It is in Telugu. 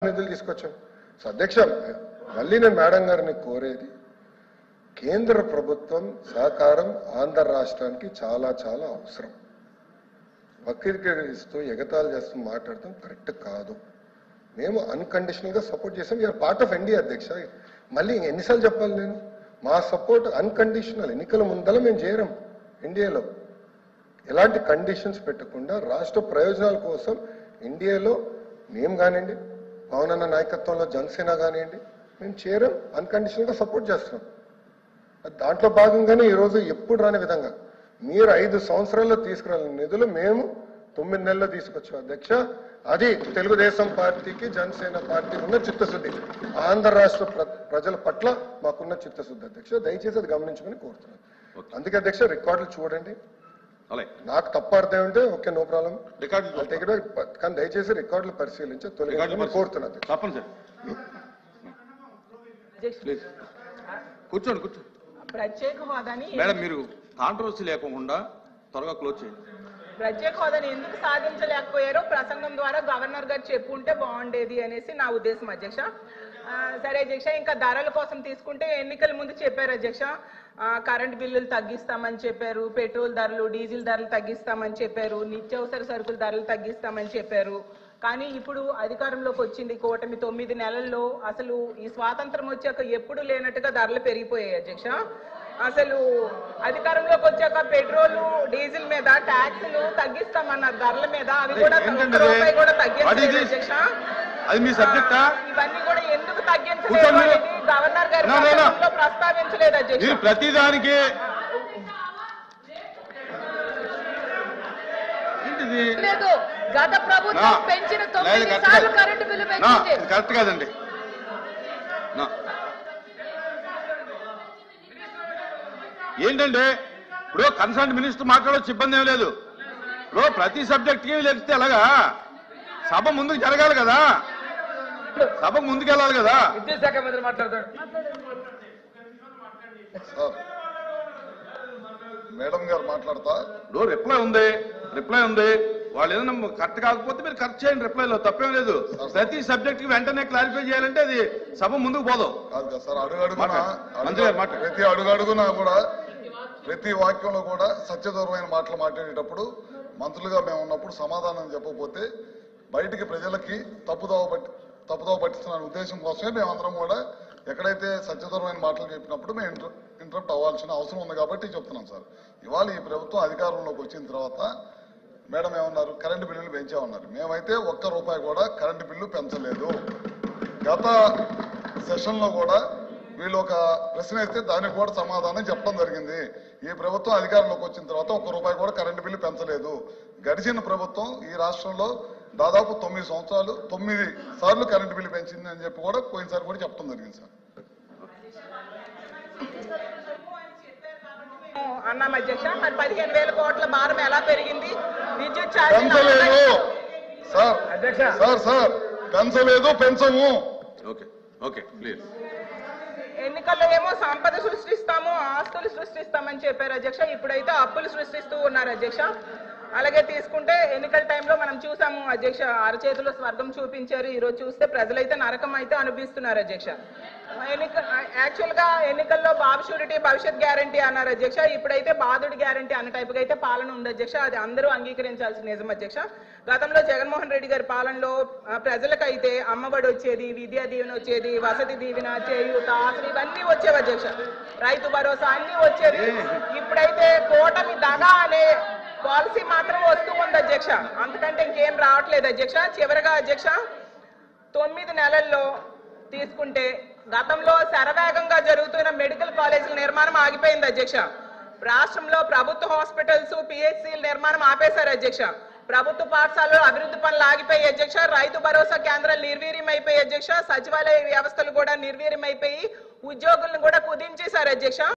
నిధులు తీసుకొచ్చాం. సో అధ్యక్ష, మళ్ళీ నేను మేడం గారిని కోరేది, కేంద్ర ప్రభుత్వం సహకారం ఆంధ్ర రాష్ట్రానికి చాలా చాలా అవసరం. వక్రీకరిస్తూ ఎగతాళి చేస్తూ మాట్లాడటం కరెక్ట్ కాదు. మేము అన్కండిషనల్ గా సపోర్ట్ చేసాం. యూఆర్ పార్ట్ ఆఫ్ ఎన్డీఏ అధ్యక్ష. మళ్ళీ ఎన్నిసార్లు చెప్పాలి నేను? మా సపోర్ట్ అన్కండిషనల్. ఎన్నికల ముందల మేము చేరం. ఎన్డీఏలో ఎలాంటి కండిషన్స్ పెట్టకుండా రాష్ట్ర ప్రయోజనాల కోసం ఎన్డీఏలో మేము కానివ్వండి, పవన్ అన్న నాయకత్వంలో జనసేన కానివ్వండి, మేము చేరం. అన్కండిషనల్ గా సపోర్ట్ చేస్తున్నాం. దాంట్లో భాగంగానే ఈరోజు ఎప్పుడు రాని విధంగా మీరు 5 సంవత్సరాల్లో తీసుకురాలని నిధులు మేము 9 నెలల్లో తీసుకొచ్చాం అధ్యక్ష. అది తెలుగుదేశం పార్టీకి జనసేన పార్టీకి ఉన్న చిత్తశుద్ధి, ఆంధ్ర రాష్ట్ర ప్రజల పట్ల మాకున్న చిత్తశుద్ధి అధ్యక్ష. దయచేసి అది గమనించుకుని కోరుతున్నాను. అందుకే అధ్యక్ష రికార్డులు చూడండి. నాకు తప్ప అర్థం ఉంటే ఓకే, నో ప్రాబ్లం, కానీ దయచేసి రికార్డులు పరిశీలించి తొలగించాలని కోరుతున్నాను. కూర్చోండి కూర్చోండి. ప్రత్యేక హోదాని మేడం మీరు కాంట్రవర్సీ లేకుండా త్వరగా క్లోజ్ చేయండి. ప్రత్యేక హోదాని ఎందుకు సాధించలేకపోయారో ప్రసంగం ద్వారా గవర్నర్ గారు చెప్పుంటే బాగుండేది అనేసి నా ఉద్దేశం అధ్యక్ష. సరే అధ్యక్ష, ఇంకా ధరల కోసం తీసుకుంటే ఎన్నికల ముందు చెప్పారు అధ్యక్ష, కరెంట్ బిల్లులు తగ్గిస్తామని చెప్పారు, పెట్రోల్ ధరలు డీజిల్ ధరలు తగ్గిస్తామని చెప్పారు, నిత్యావసర సరుకుల ధరలు తగ్గిస్తామని చెప్పారు. కానీ ఇప్పుడు అధికారంలోకి వచ్చింది కూటమి 9 నెలల్లో అసలు ఈ స్వాతంత్రం వచ్చాక ఎప్పుడు లేనట్టుగా ధరలు పెరిగిపోయాయి అధ్యక్ష. అసలు అధికారంలోకి వచ్చాక పెట్రోల్ డీజిల్ మీద ట్యాక్సులు తగ్గిస్తామన్నారు, ధరల మీద అవి కూడా రూపాయి కూడా తగ్గించారు అధ్యక్ష. ఇవన్నీ కూడా ఎందుకు తగ్గించలేదు గవర్నర్ గారు ప్రస్తావించలేదు అధ్యక్ష. ప్రతిదానికి లేదు, గత ప్రభుత్వం పెంచిన 9 సార్లు కరెంటు బిల్లు పెంచింది. కరెక్ట్ కాదండి. ఏంటంటే ఇప్పుడు కన్సర్న్ మినిస్టర్ మాట్లాడవచ్చు, ఇబ్బంది ఏం లేదు. ఇప్పుడు ప్రతి సబ్జెక్ట్ కి లేకపోతే ఎలాగా? సభ ముందుకు జరగాలి కదా, సభకు ముందుకు వెళ్ళాలి కదా. విద్యాశాఖ మంత్రి మాట్లాడతాడు. మేడం గారు మాట్లాడతా. ఇప్పుడు రిప్లై ఉంది. వాళ్ళు ఏదైనా కరెక్ట్ కాకపోతే మీరు కరెక్ట్ చేయండి రిప్లైలో, తప్పేం లేదు. ప్రతి సబ్జెక్ట్ కి వెంటనే క్లారిఫై చేయాలంటే అది సభ ముందుకు పోదాం. ప్రతి అడుగడుగునా కూడా ప్రతి వాక్యంలో కూడా సత్యదూరమైన మాటలు మాట్లాడేటప్పుడు మంత్రులుగా మేము ఉన్నప్పుడు సమాధానం చెప్పకపోతే బయటికి ప్రజలకి తప్పుదోవ పట్టిస్తున్న ఉద్దేశం కోసమే మేమందరం కూడా ఎక్కడైతే సత్యదూరమైన మాటలు చెప్పినప్పుడు మేము ఇంటరప్ట్ అవ్వాల్సిన అవసరం ఉంది కాబట్టి చెప్తున్నాం సార్. ఇవాళ ఈ ప్రభుత్వం అధికారంలోకి వచ్చిన తర్వాత మేడం ఏమన్నారు, కరెంటు బిల్లులు పెంచామన్నారు. మేమైతే ₹1 కూడా కరెంటు బిల్లు పెంచలేదు. గత సెషన్లో కూడా వీళ్ళు ఒక ప్రశ్న వేస్తే దానికి కూడా సమాధానం చెప్పడం జరిగింది. ఈ ప్రభుత్వం అధికారంలోకి వచ్చిన తర్వాత ₹1 కూడా కరెంటు బిల్లు పెంచలేదు. గడిచిన ప్రభుత్వం ఈ రాష్ట్రంలో దాదాపు 9 సంవత్సరాలు 9 సార్లు కరెంటు బిల్లు పెంచింది అని చెప్పి కూడా పోయినసారి కూడా చెప్పడం జరిగింది సార్. అన్నాం అధ్యక్ష. మరి 15,000 కోట్ల భారం ఎలా పెరిగింది? విద్యుత్ పెంచలేదు సార్. సార్ పెంచలేదు, పెంచము. ఎన్నికల్లో ఏమో సంపద సృష్టిస్తాము, ఆస్తులు సృష్టిస్తామని చెప్పారు అధ్యక్ష. ఇప్పుడైతే అప్పులు సృష్టిస్తూ ఉన్నారు అధ్యక్ష. అలాగే తీసుకుంటే ఎన్నికల టైంలో మనం చూసాము అధ్యక్ష, అరచేతిలో స్వర్గం చూపించారు. ఈరోజు చూస్తే ప్రజలైతే నరకం అయితే అనిపిస్తున్నారు అధ్యక్ష. యాక్చువల్ గా ఎన్నికల్లో బాబు షూరిటీ భవిష్యత్ గ్యారంటీ అన్నారు అధ్యక్ష. ఇప్పుడైతే బాధుడి గ్యారంటీ అన్న టైపుగా అయితే పాలన ఉంది అధ్యక్ష. అది అందరూ అంగీకరించాల్సిన నిజం అధ్యక్ష. గతంలో జగన్మోహన్ రెడ్డి గారి పాలనలో ప్రజలకైతే అమ్మఒడి వచ్చేది, విద్యా దీవెన వచ్చేది, వసతి దీవెన, చేయూత, అసలు ఇవన్నీ వచ్చేవి అధ్యక్ష. రైతు భరోసా అన్ని వచ్చేది. ఇప్పుడైతే కూటమి దగా అనే పాలసీ మాత్రం వస్తూ ఉంది అధ్యక్ష. అంతకంటే ఇంకేం రావట్లేదు అధ్యక్ష. చివరిగా అధ్యక్ష, 9 నెలల్లో తీసుకుంటే గతంలో శరవేగంగా జరుగుతున్న మెడికల్ కాలేజీల నిర్మాణం ఆగిపోయింది అధ్యక్ష. రాష్ట్రంలో ప్రభుత్వ హాస్పిటల్స్, పిహెచ్సిల నిర్మాణం ఆపేశారు అధ్యక్ష. ప్రభుత్వ పాఠశాలలు అభివృద్ధి పనులు ఆగిపోయి అధ్యక్ష. రైతు భరోసా కేంద్రాలు నిర్వీర్యం అయిపోయి అధ్యక్ష. సచివాలయ వ్యవస్థలు కూడా నిర్వీర్యం అయిపోయి ఉద్యోగులను కూడా కుదించేశారు అధ్యక్ష.